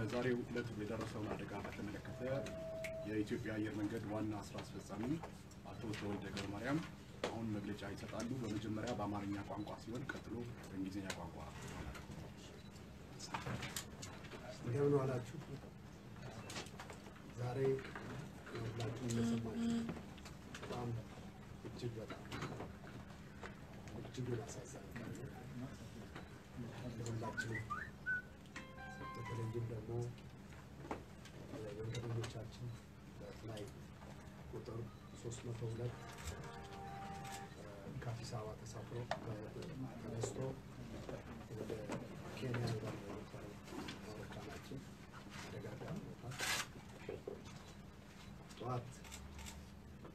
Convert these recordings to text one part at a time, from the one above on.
በዛሬው ዕለት የደረሰውን አደጋ በተመለከተ የኢትዮጵያ አየር መንገድ ዋና ስራ አስፈጻሚ አቶ ተወልደ ገብረማርያም አሁን መግለጫ ይሰጣሉ። በመጀመሪያ በአማርኛ ቋንቋ ሲሆን ቀጥሎ በእንግሊዝኛ ቋንቋ ይሆናል። እንደምን ዋላችሁ። ዛሬ ሁላችሁም እንደሰማችሁ በጣም እጅግ አሳዛኝ ቀን ነው። ሁላችንም በተለይም ደግሞ መንገደኞቻችን በፍላይት ቁጥር 302 ከአዲስ አበባ ተሳፍሮ ተነስቶ ወደ ኬንያ የነበረው አውሮፕላናችን አደጋ ደርሶበታል። ጠዋት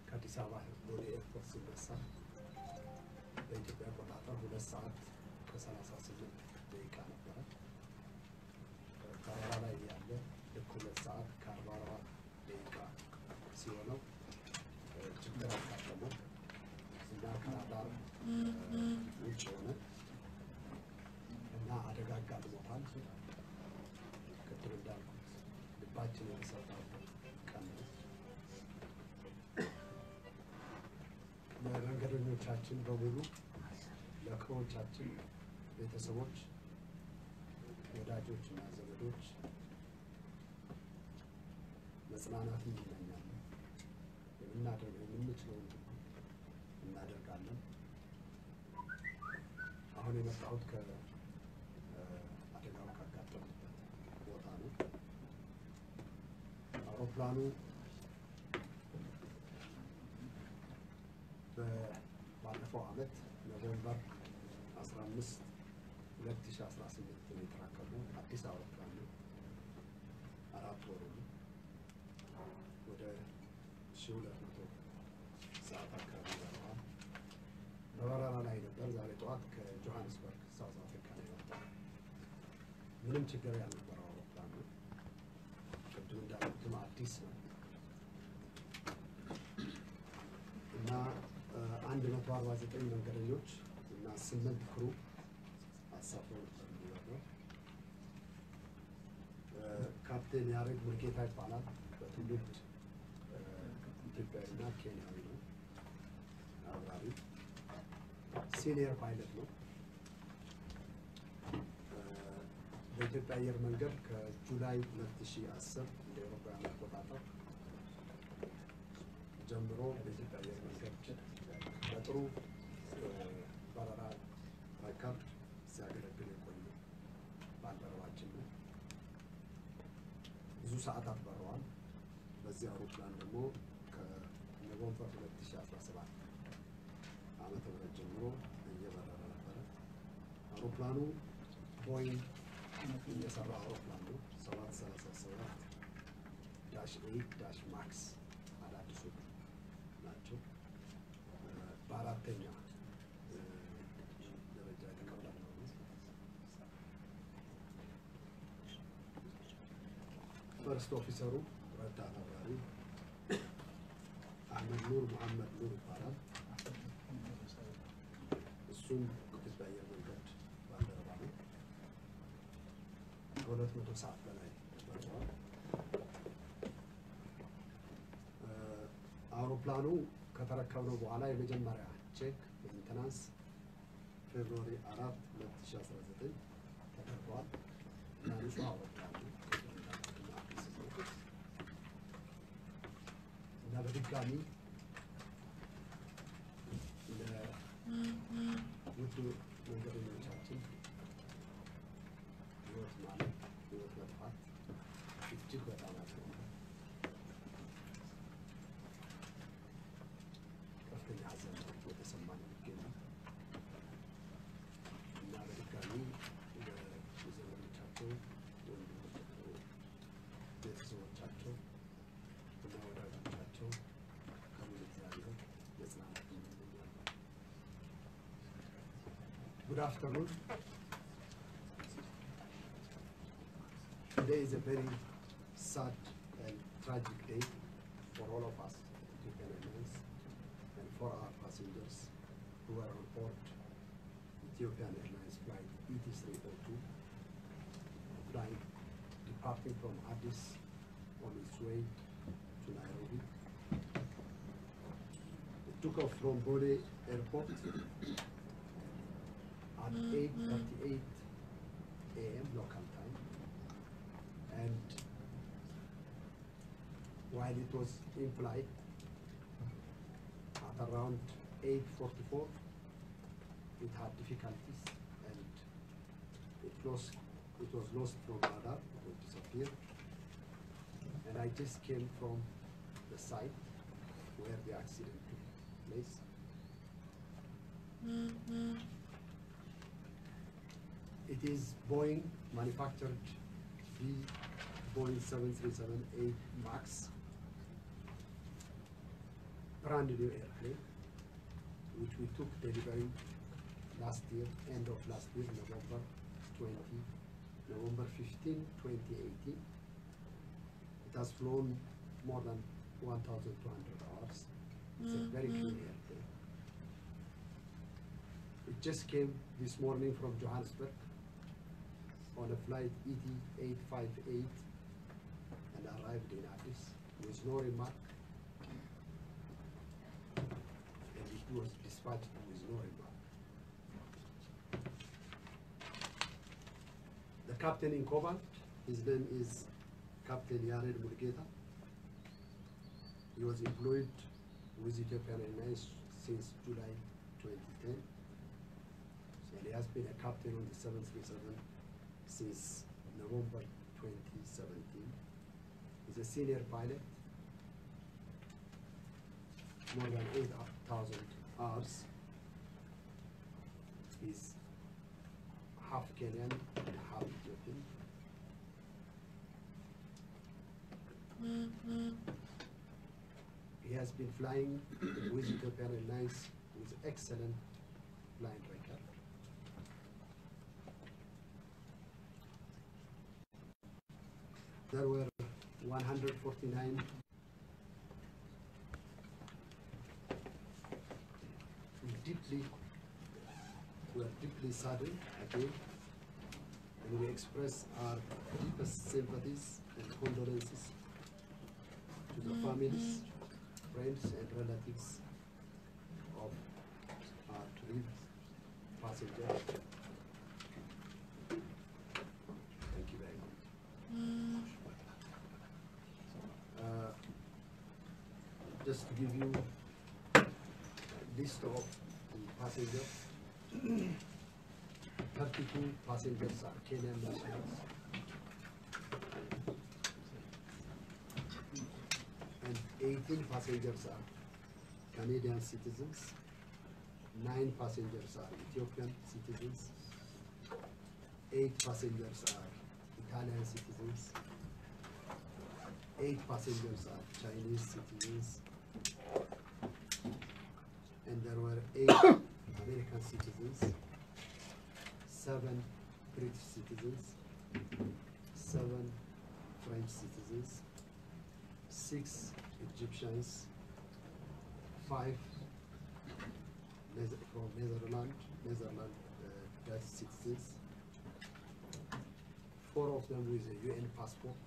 ከአዲስ አበባ ወደ ኤርፖርት ሲነሳ በኢትዮጵያ አቆጣጠር 2 ሰዓት ከ38 ደቂቃ ነበረ። በረራ ላይ ያለ ልክ 2 ሰዓት ከ44 ደቂቃ ሲሆነው ችግር አጋጠመው እና ከራዳር ውጭ ሆነ እና አደጋ አጋጥሞታል። ቅድም እንዳልኩት ልባችን የተሰበረበት ቀን ነው። ለመንገደኞቻችን በሙሉ፣ ለክሮቻችን ቤተሰቦች፣ ወዳጆች እና ዘመዶች መጽናናትን እንመኛለን። የምንችለውን እናደርጋለን። አሁን የመጣሁት ከአደጋው ካጋጠመበት ቦታ ነው። አውሮፕላኑ ባለፈው ዓመት ኖቬምበር 15 2018 የተረከበው አዲስ አውሮፕላን ነው። 4 ወሩ ነው። ወደ 1200 ሰዓት አካባቢ በረራል። በበረራ ላይ ነበር። ዛሬ ጠዋት ከጆሃንስበርግ ሳውዝ አፍሪካ ላይ ነበር። ምንም ችግር ያልነበረው አውሮፕላን ነው። ቅድም እንዳልኩትም አዲስ ነው እና 149 መንገደኞች እና 8 ክሩ አሳፍሮ ነበር። ካፕቴን ያሬድ ሙልጌታ ይባላል። በትውልድ ኢትዮጵያዊና ኬንያዊ ነው። አብራሪ ሲኒየር ፓይለት ነው። በኢትዮጵያ አየር መንገድ ከጁላይ 2010 እንደ አውሮፓውያን አቆጣጠር ጀምሮ በኢትዮጵያ አየር መንገድ በጥሩ በረራ ሪከርድ ሲያገለግል የቆየ ባልደረባችን ነው። ብዙ ሰዓታት በረዋል። በዚህ አውሮፕላን ደግሞ ከኖቬምበር 2017 ዓመተ ምህረት ጀምሮ እየበረረ ነበረ። አውሮፕላኑ ቦይንግ የሰራ አውሮፕላን ነው። 737-8 ማክስ አዳዲሶቹ ናቸው። በአራተኛ ደረጃ የተቀበለ ነው። ፈርስት ኦፊሰሩ ረዳት አብራሪ አህመድ መሐመድ ኑር ይባላል። እሱም ኢትዮጵያ አየር መንገድ ባልደረባ ነው። ከ200 ሰዓት በላይ በረዋል። አውሮፕላኑ ከተረከብነው በኋላ የመጀመሪያ ቼክ ሜንቴናንስ ፌብሩዋሪ 4 2019 ተደርጓል። እና ንጹህ አውሮፕላን ነው እና በድጋሚ ለውድ መንገደኞቻችን ህይወት መጥፋት እጅግ በጣም አዝነናል። ከፍተኛ ሐዘን የተሰማን ይገኛል እና በድጋሚ ለዘመዶቻቸው፣ ቤተሰቦቻቸው እና ወዳጆቻቸው ከሙሉ እግዚአብሔር መጽናናት እንመኛለን። Good afternoon. Today is a very sad and tragic day for all of us, Ethiopian Airlines, and for our passengers who are on board Ethiopian Airlines flight ET302, flying to departing from Addis on its way to Nairobi. It took off from Bode Airport at 8:38 a.m. local time, and while it was in flight at around 8:44, it had difficulties and it was lost from radar. It disappeared, and I just came from the site where the accident took place. It is Boeing manufactured Boeing 737-8 MAX, brand new airplane, which we took delivery last year, end of last year, November 15, 2018. It has flown more than 1,200 hours. It's a very clean airplane. It just came this morning from Johannesburg on a flight ET302 and arrived in Addis with no remark, and it was dispatched with no remark. The captain in command, his name is Captain Yared Mulgeta. He was employed with Ethiopian Airlines since July 2010. So he has been a captain on the 737 since November 2017. He's a senior pilot, more than 8,000 hours. He's half Kenyan and half Ethiopian. He has been flying with Ethiopian Airlines with excellent flying record. There were 149 we are deeply saddened again, and we express our deepest sympathies and condolences to the families, friends, and relatives of our bereaved passengers. Thank you very much. Just to give you a list of the passengers, 32 passengers are Kenyan nationals, and 18 passengers are Canadian citizens, 9 passengers are Ethiopian citizens, 8 passengers are Italian citizens, 8 passengers are Chinese citizens, and there were 8 American citizens, 7 British citizens, 7 French citizens, 6 Egyptians, 5 from Netherlands, Dutch citizens, 4 of them with a UN passport,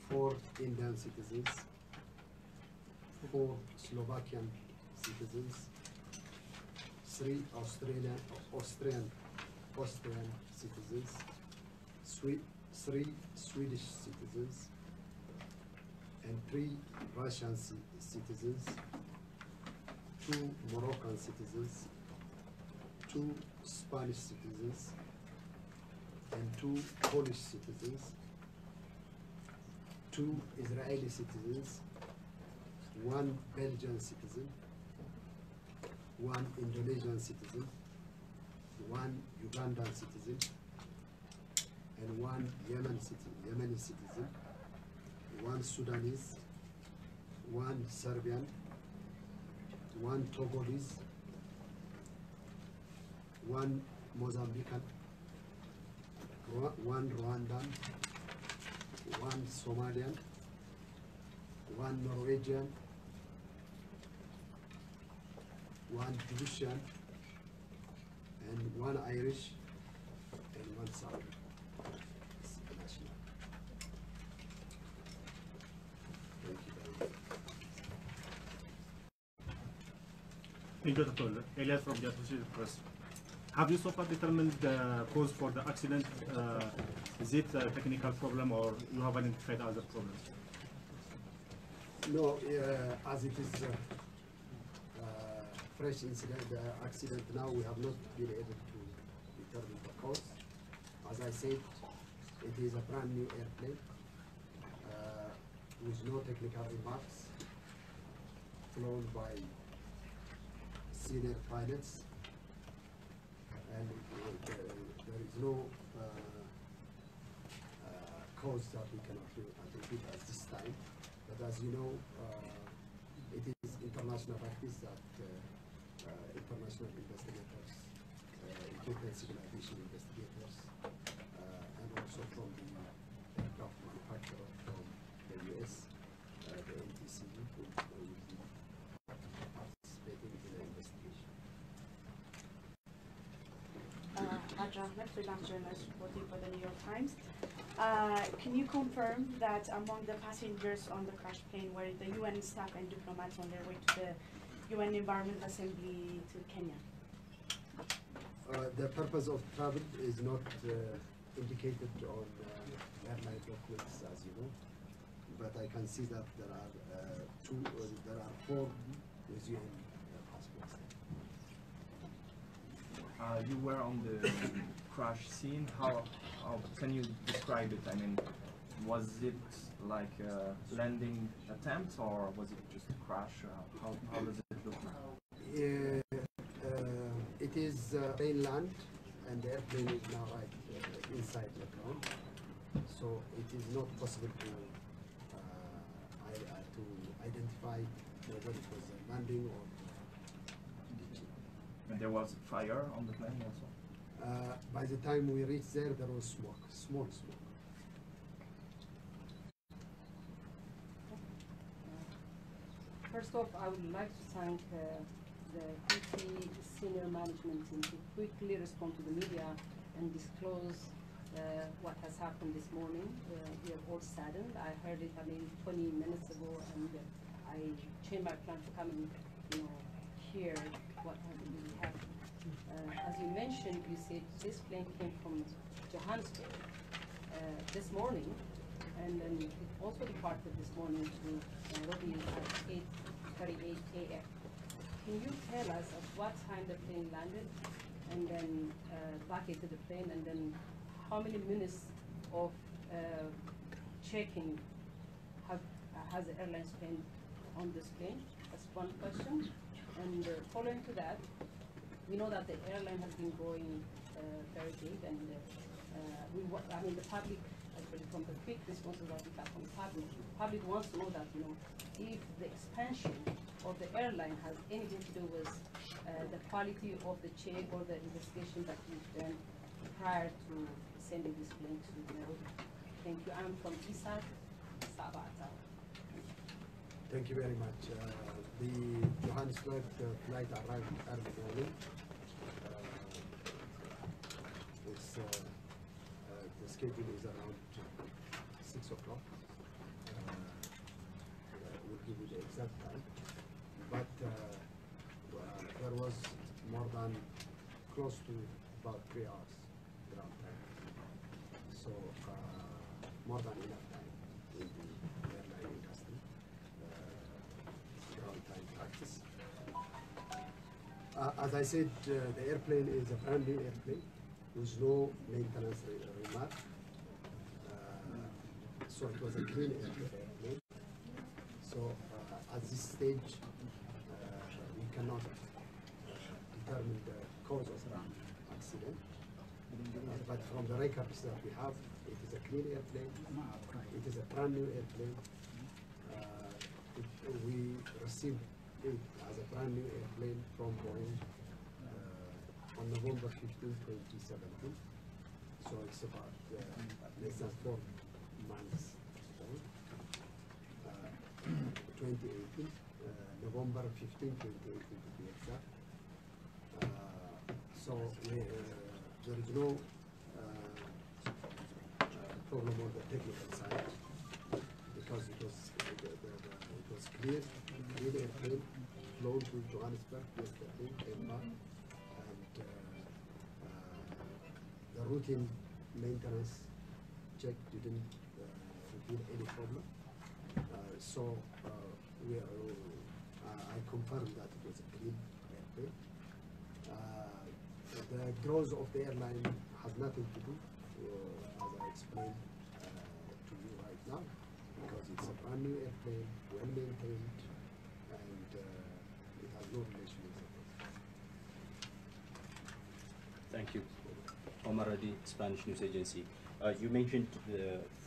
4 Indian citizens, 4 Slovakian citizens, 3 Austrian citizens, 3 Swedish citizens, and 3 Russian citizens, 2 Moroccan citizens, 2 Spanish citizens, and 2 Polish citizens, 2 Israeli citizens, 1 Belgian citizen, 1 Indonesian citizen, 1 Ugandan citizen, and 1 Yemeni citizen, 1 Sudanese, 1 Serbian, 1 Togolese, 1 Mozambican, 1 Rwandan, 1 Somalian, 1 Norwegian, 1 Djiboutian, and 1 Irish, and 1 Saudi. Tewolde Gebremariam, Elias from the Associated Press. Have you so far determined the cause for the accident? Is it a technical problem or you have identified other problems? No, as it is fresh incident, accident now, we have not been able to determine the cause. As I said, it is a brand new airplane with no technical remarks, flown by senior pilots, and there is no cause that we cannot attribute at this time. But as you know, it is international practice that international investigators, Ethiopian civil aviation investigators, and also from the aircraft manufacturer from the US, the NTC, will be participating in the investigation. Adra Ahmed, freelance journalist reporting for the New York Times. Can you confirm that among the passengers on the crash plane were the UN staff and diplomats on their way to the UN Environment Assembly to Kenya? The purpose of travel is not indicated on airline documents, as you know, but I can see that there are 4 with UN passports. You were on the crash scene. How can you describe it? I mean, was it like a landing attempt or was it just a crash? How does it look like? It is mainland, and the airplane is now right inside the ground, so it is not possible to identify whether it was a landing or. And there was fire on the plane also? By the time we reached there, there was smoke, small smoke. First off, I would like to thank the ET senior management team to quickly respond to the media and disclose what has happened this morning. We are all saddened. I heard it, 20 minutes ago, and I changed my plan to come and, hear what really happened. As you mentioned, you said this plane came from Johannesburg this morning, and then it also departed this morning to Nairobi at 8:38 a.m. Can you tell us at what time the plane landed, and then back into the plane, and then how many minutes of checking has the airline spent on this plane? That's one question. And following to that, we know that the airline has been growing very big, and the public, actually from the quick responses that we got from the public wants to know that, if the expansion of the airline has anything to do with the quality of the check or the investigation that we've done prior to sending this plane to Nairobi. Thank you. I'm from ISAT, Sabata. Thank you very much. The Johannesburg flight arrived early morning. The schedule is around 6 o'clock. We'll give you the exact time. But there was more than close to about 3 hours ground time. So more than enough time in the airline industry. Ground time practice. As I said, the airplane is a brand new airplane with no maintenance remark. So it was a clean airplane. So at this stage, we cannot determine the cause of the accident. But from the records that we have, it is a clean airplane. It is a brand new airplane. We received it as a brand new airplane from Boeing on November 15, 2017. So it's about less than 4 months old. 2018, November 15, 2018 to be exact. So there is no problem on the technical side because it was clear airplane, flown to Johannesburg yesterday, came back, and the routine maintenance check didn't reveal any problem. So I confirmed that it was a clean airplane. The growth of the airline has nothing to do, as I explained to you right now, because it's a brand new airplane, well maintained, and it has no relation with the growth. Thank you. Omar Radi, Spanish News Agency. You mentioned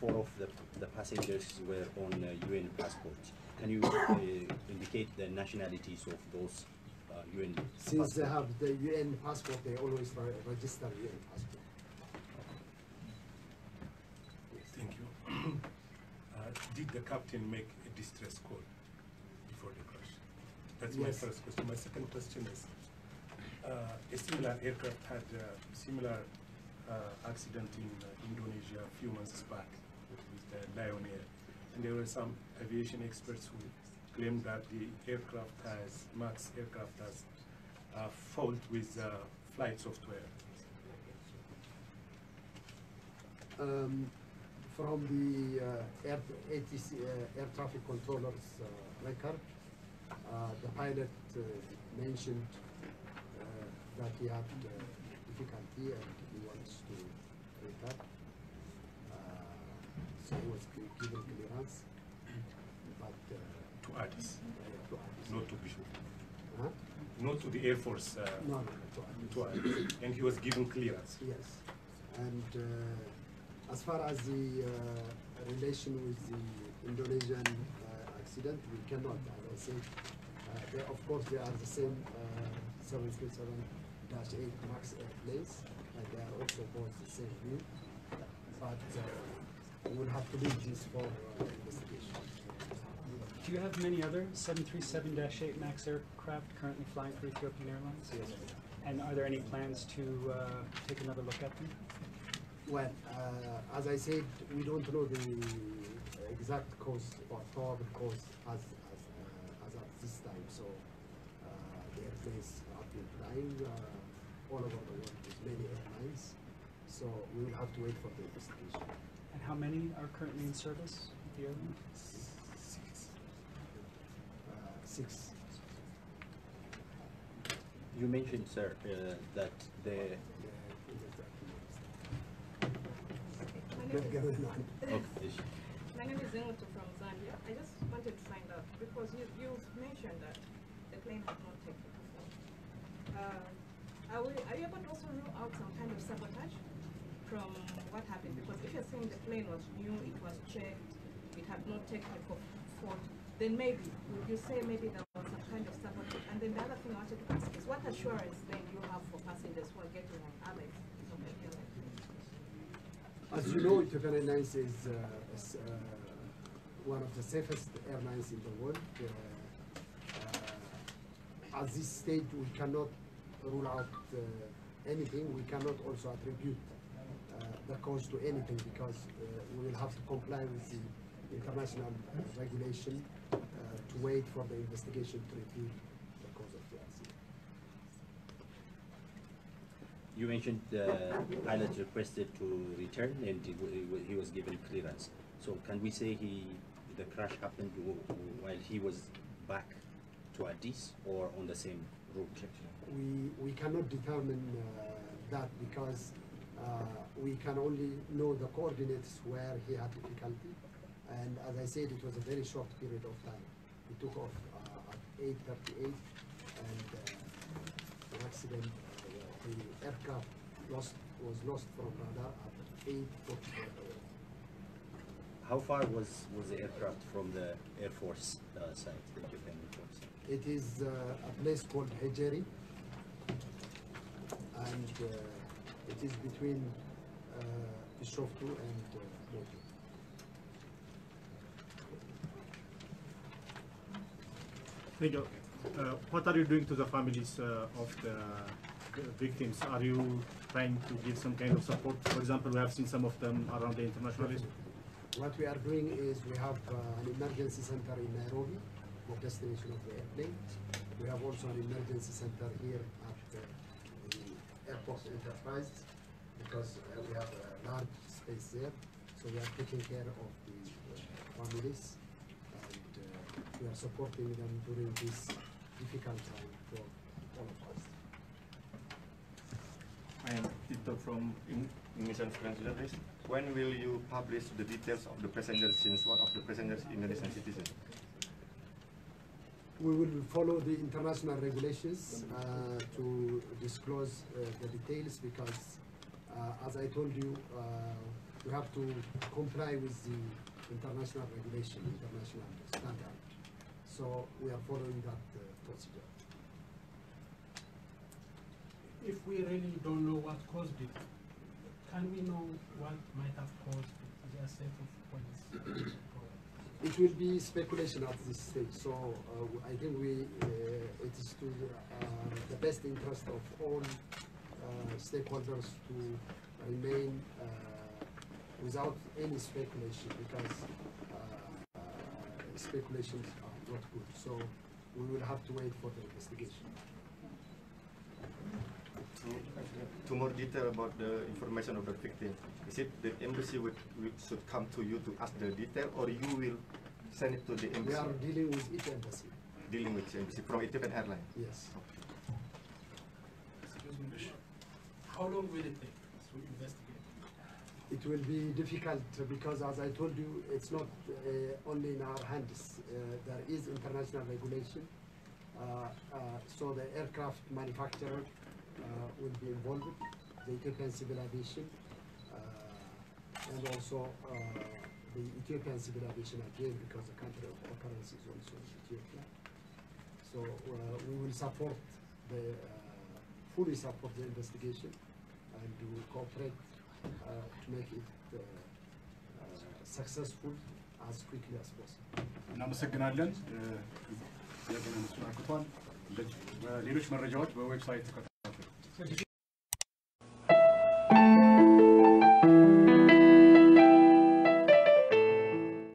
4 of the passengers were on UN passports. Can you indicate the nationalities of those UN Since they have the UN passport, they always register UN passport. Thank you. Did the captain make a distress call before the crash? That's my Yes. first question. My second question is, a similar aircraft had a similar accident in Indonesia a few months back with the Lion Air. And there were some aviation experts who claimed that the aircraft has, MAX aircraft has fault with flight software. From the air traffic controller's record, the pilot mentioned that he had difficulty and he wants to return. So he was given clearance, but To Addis, to Addis. not to Bishop, Huh? not to the Air Force, No, to Addis. to Addis. And he was given clearance. Yes, and as far as the relation with the Indonesian accident, we cannot, as I said, of course they are the same 737-8 MAX airplanes, and they are also both the same route, but we will have to leave this for investigation. Do you have many other 737-8 MAX aircraft currently flying for Ethiopian Airlines? Yes. And are there any plans to take another look at them? Well, as I said, we don't know the exact cost or probable cost as at this time. So the airplanes have been flying all over the world with many airlines. So we will have to wait for the investigation. And how many are currently in service at the airline? 6. You mentioned, sir, that the My name is Zengoto from Zambia. I just wanted to find out, because you've mentioned that the plane had not taken off. Are you able to also rule out some kind of sabotage from what happened? Because if you're saying the plane was new, it was checked, it had not taken off, then maybe, would you say maybe there was some kind of sabotage? And then the other thing I wanted to ask is, what assurance then you have for passengers who are getting on other Ethiopian Airlines? As you know, Ethiopian Airlines is one of the safest airlines in the world. At this stage, we cannot rule out anything. We cannot also attribute the cause to anything, because we will have to comply with the international regulation to wait for the investigation to reveal the cause of the accident. you mentioned the pilot requested to return and he was given clearance. So can we say the crash happened while he was back to Addis or on the same route? We cannot determine that, because we can only know the coordinates where he had difficulty, and as I said, it was a very short period of time. He took off at 8:38, and the accident, the aircraft was lost from radar at 8:44. How far was the aircraft from the Air Force site, the Ethiopian Air Force? It is a place called Hejeri, and it is between Bishoftu and Mojo. Thank you. What are you doing to the families of the victims? Are you trying to give some kind of support? For example, we have seen some of them around the international list. What we are doing is we have an emergency center in Nairobi, the destination of the airplane, We have also an emergency center here at the airport enterprise because we have a large space there. So we are taking care of the families and we are supporting them during this difficult time for all of us. I am Tito from Indonesian French journalist. When will you publish the details of the passengers since one of the passengers is Indonesian citizen? We will follow the international regulations to disclose the details because, as I told you, we have to comply with the international regulation, international standard. So we are following that procedure. If we really don't know what caused it, can we know what might have caused it? Is there a set of points? It will be speculation at this stage. So I think it is to the best interest of all stakeholders to remain without any speculation because speculations are not good. So we will have to wait for the investigation. To more detail about the information of the victim, is it the embassy should come to you to ask the detail, or you will send it to the embassy? We are dealing with each embassy. Dealing with the embassy from Ethiopian Airlines? Yes. How long will it take to investigate? It will be difficult because, as I told you, it's not only in our hands. There is international regulation. So the aircraft manufacturer will be involved, the Ethiopian Civil Aviation, and also the Ethiopian Civil Aviation again, because the country of occurrence is also Ethiopia. So we will support fully support the investigation, and we will cooperate to make it successful as quickly as possible. እናመሰግናለን። ሌሎች መረጃዎች በዌብሳይት